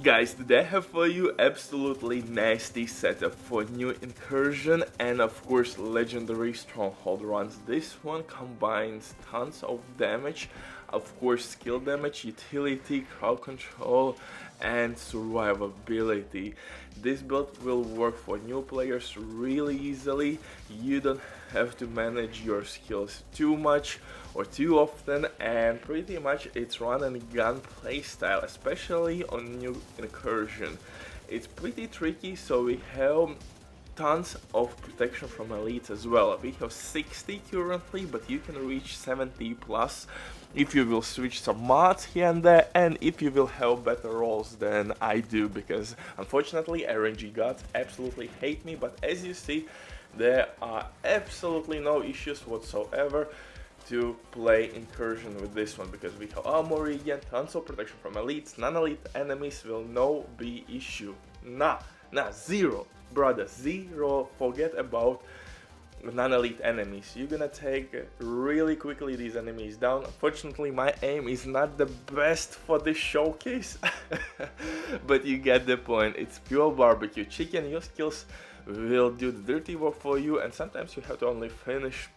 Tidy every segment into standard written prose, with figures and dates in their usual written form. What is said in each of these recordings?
Guys, today I have for you absolutely nasty setup for new Incursion and of course legendary Stronghold runs. This one combines tons of damage, of course skill damage, utility, crowd control and survivability. This build will work for new players really easily. You don't have to manage your skills too much or too often, and pretty much it's run and gun playstyle, especially on new Incursion. It's pretty tricky, so we have tons of protection from elites as well. We have 60 currently, but you can reach 70 plus if you will switch some mods here and there, and if you will have better rolls than I do, because unfortunately RNG gods absolutely hate me. But as you see, there are absolutely no issues whatsoever to play Incursion with this one, because we have armor regen, tons of protection from elites, non-elite enemies will no be issue. Zero, brother, zero. Forget about non-elite enemies. You're gonna take really quickly these enemies down. Unfortunately, my aim is not the best for this showcase, but you get the point. It's pure barbecue chicken. Your skills will do the dirty work for you, and sometimes you have to only finish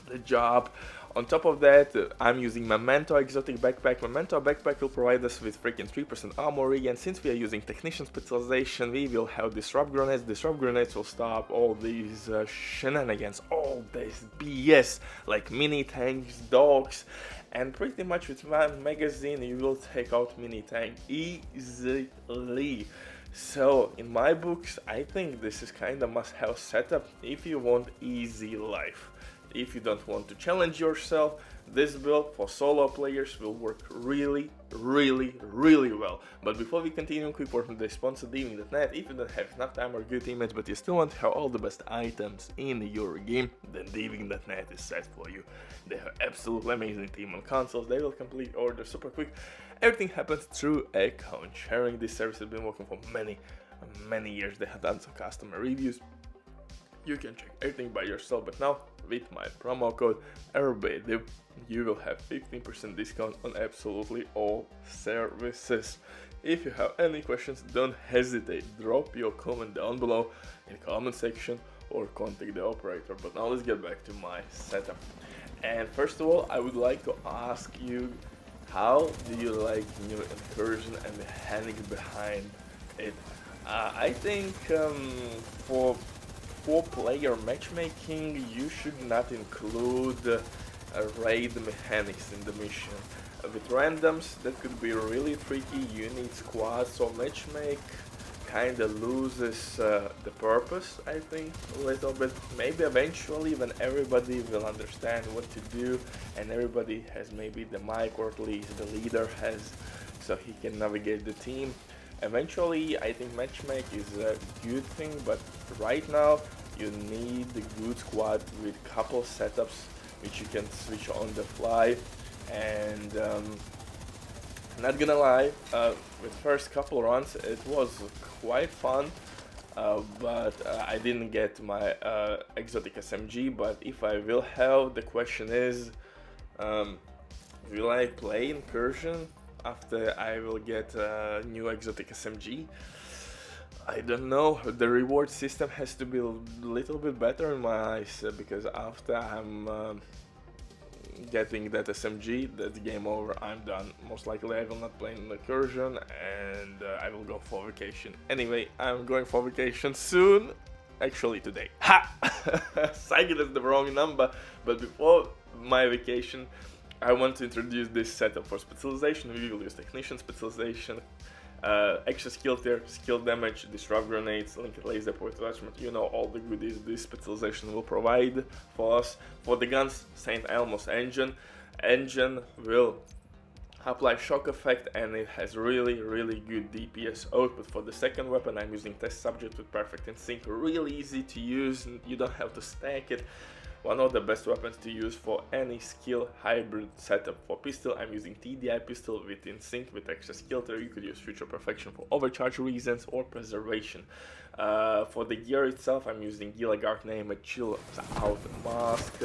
the job. On top of that, I'm using Memento exotic backpack. Memento backpack will provide us with freaking 3% armor regen. Since we are using technician specialization, we will have disrupt grenades. Disrupt grenades will stop all these shenanigans, all this BS like mini tanks, dogs, and pretty much with one magazine you will take out mini tank easily. So in my books, I think this is kind of must-have setup if you want easy life. If you don't want to challenge yourself, this build for solo players will work really well. But before we continue, quick word from the sponsor DPS. If you don't have enough time or good teammates, but you still want to have all the best items in your game, then DPS is set for you. They have absolutely amazing team on consoles. They will complete orders super quick. Everything happens through account sharing. This service has been working for many years. They have done some customer reviews. You can check everything by yourself, but now with my promo code RBDIV, you will have 15% discount on absolutely all services. If you have any questions, don't hesitate, drop your comment down below in the comment section or contact the operator. But now let's get back to my setup. And first of all, I would like to ask you, how do you like new Incursion and the mechanics behind it? I think for 4-player matchmaking, you should not include raid mechanics in the mission. With randoms, that could be really tricky. You need squads, so matchmake kinda loses the purpose, I think, a little bit. Maybe eventually when everybody will understand what to do and everybody has maybe the mic, or at least the leader has, so he can navigate the team. Eventually, I think matchmake is a good thing, but right now you need a good squad with couple setups which you can switch on the fly. And not gonna lie, with first couple runs it was quite fun, but I didn't get my exotic SMG. But if I will have, the question is, will I play Incursion after I will get a new exotic SMG? I don't know. The reward system has to be a little bit better in my eyes, because after I'm getting that SMG, that's game over, I'm done. Most likely I will not play in Incursion, and I will go for vacation. Anyway, I'm going for vacation soon. Actually today. Ha! Psyche, that's the wrong number. But before my vacation, I want to introduce this setup for specialization. We will use technician specialization, extra skill tier, skill damage, disrupt grenades, linked laser point attachment. You know all the goodies this specialization will provide for us. For the guns, St. Elmo's engine will apply shock effect, and it has really good DPS output. For the second weapon, I'm using test subject with perfect in sync, really easy to use, you don't have to stack it. One of the best weapons to use for any skill hybrid setup. For pistol, I'm using TDI pistol with in sync with extra skill tier. You could use future perfection for overcharge reasons or preservation. For the gear itself, I'm using Gilligard name a chill out mask,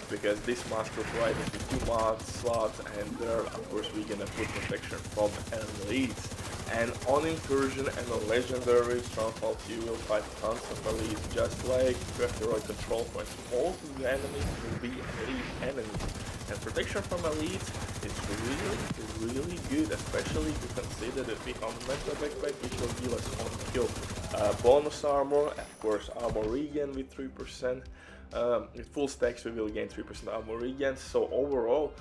because this mask will provide us with 2 mod slots, and there of course we're gonna put protection from elites. And on Incursion and on Legendary Strongholds you will fight tons of elites, just like heroic control points. Most of the enemies will be elite enemies. And protection from elites is really good, especially if you consider that we have Mental Backpack, which will give us on kill bonus armor, of course armor regen with 3%. With full stacks we will gain 3% armor regen, so overall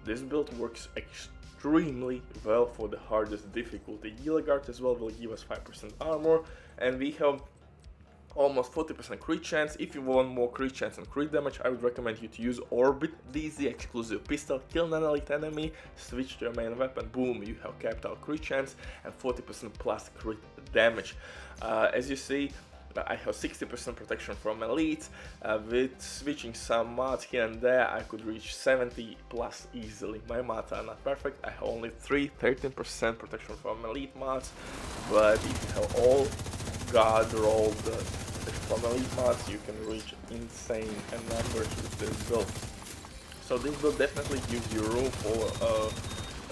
this build works extremely well for the hardest difficulty. Guard as well will give us 5% armor, and we have almost 40% crit chance. If you want more crit chance and crit damage, I would recommend you to use Orbit, DZ exclusive pistol, kill an elite enemy, switch to your main weapon, boom, you have capital crit chance and 40% plus crit damage. As you see, I have 60% protection from elites. With switching some mods here and there, I could reach 70 plus easily. My mods are not perfect, I have only 13% protection from elite mods, but if you have all god rolled from elite mods, you can reach insane numbers with this build. So this build definitely gives you room for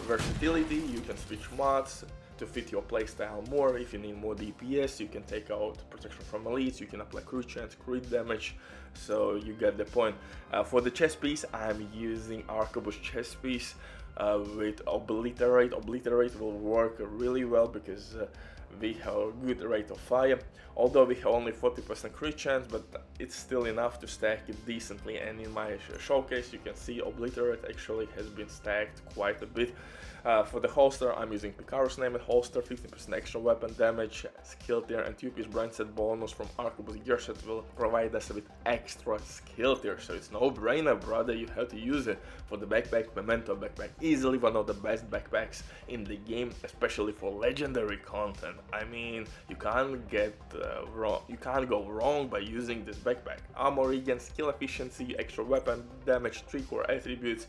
versatility. You can switch mods to fit your playstyle more. If you need more DPS, you can take out protection from elites, you can apply crit chance, crit damage, so you get the point. For the chest piece, I'm using Arquebus chest piece with Obliterate. Obliterate will work really well because we have a good rate of fire, although we have only 40% crit chance, but it's still enough to stack it decently. And in my showcase you can see Obliterate actually has been stacked quite a bit. For the holster, I'm using Karlson named holster, 15% extra weapon damage, skill tier, and 2-piece brand set bonus from Arquebus gear set will provide us with extra skill tier, so it's no brainer, brother, you have to use it. For the backpack, Memento backpack, easily one of the best backpacks in the game, especially for legendary content. I mean, you can't get you can't go wrong by using this backpack. Armor regen, skill efficiency, extra weapon damage, 3 core attributes.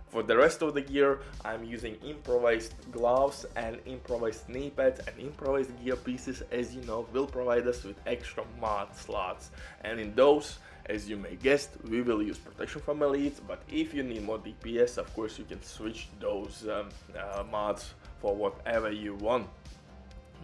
For the rest of the gear, I'm using improvised gloves and improvised knee pads, and improvised gear pieces, as you know, will provide us with extra mod slots. And in those, as you may guess, we will use protection from elites, but if you need more DPS, of course you can switch those mods for whatever you want.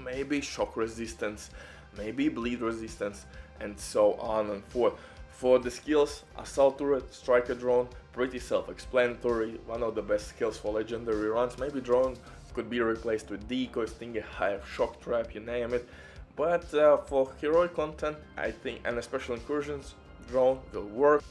Maybe shock resistance, maybe bleed resistance, and so on and forth. For the skills, Assault Turret, Striker Drone, pretty self-explanatory, one of the best skills for legendary runs. Maybe Drone could be replaced with Decoy, Stinger, Hive, Shock Trap, you name it. But for heroic content, I think, and especially incursions, Drone will work.